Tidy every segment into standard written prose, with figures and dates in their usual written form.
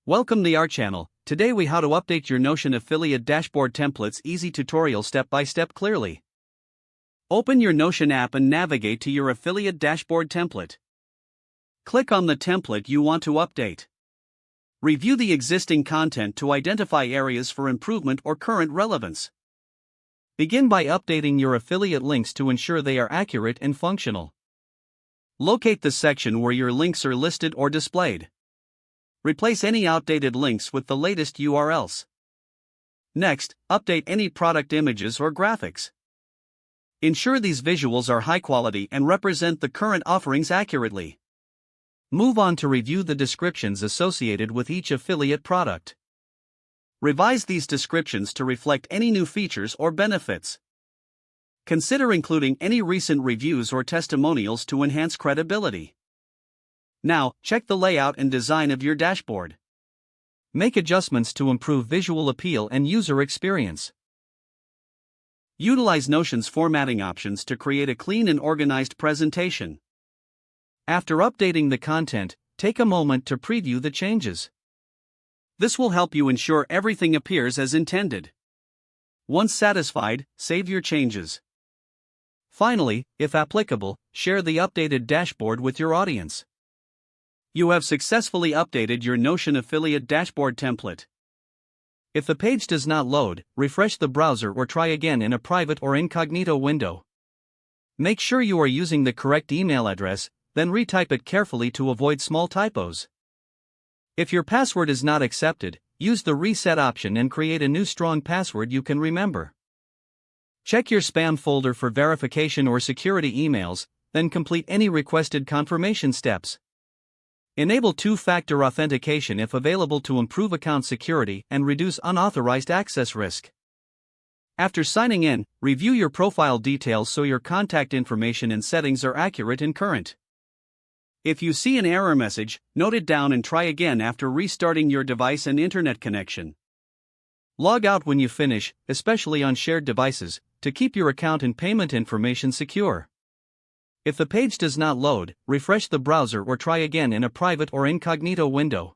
Welcome to our channel. Today we how to update your Notion affiliate dashboard templates easy tutorial step by step clearly. Open your Notion app and navigate to your affiliate dashboard template. Click on the template you want to update. Review the existing content to identify areas for improvement or current relevance. Begin by updating your affiliate links to ensure they are accurate and functional. Locate the section where your links are listed or displayed. Replace any outdated links with the latest URLs. Next, update any product images or graphics. Ensure these visuals are high quality and represent the current offerings accurately. Move on to review the descriptions associated with each affiliate product. Revise these descriptions to reflect any new features or benefits. Consider including any recent reviews or testimonials to enhance credibility. Now, check the layout and design of your dashboard. Make adjustments to improve visual appeal and user experience. Utilize Notion's formatting options to create a clean and organized presentation. After updating the content, take a moment to preview the changes. This will help you ensure everything appears as intended. Once satisfied, save your changes. Finally, if applicable, share the updated dashboard with your audience. You have successfully updated your Notion affiliate dashboard template. If the page does not load, refresh the browser or try again in a private or incognito window. Make sure you are using the correct email address, then retype it carefully to avoid small typos. If your password is not accepted, use the reset option and create a new strong password you can remember. Check your spam folder for verification or security emails, then complete any requested confirmation steps. Enable two-factor authentication if available to improve account security and reduce unauthorized access risk. After signing in, review your profile details so your contact information and settings are accurate and current. If you see an error message, note it down and try again after restarting your device and internet connection. Log out when you finish, especially on shared devices, to keep your account and payment information secure. If the page does not load, refresh the browser or try again in a private or incognito window.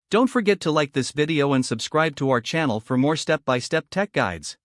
Don't forget to like this video and subscribe to our channel for more step-by-step tech guides.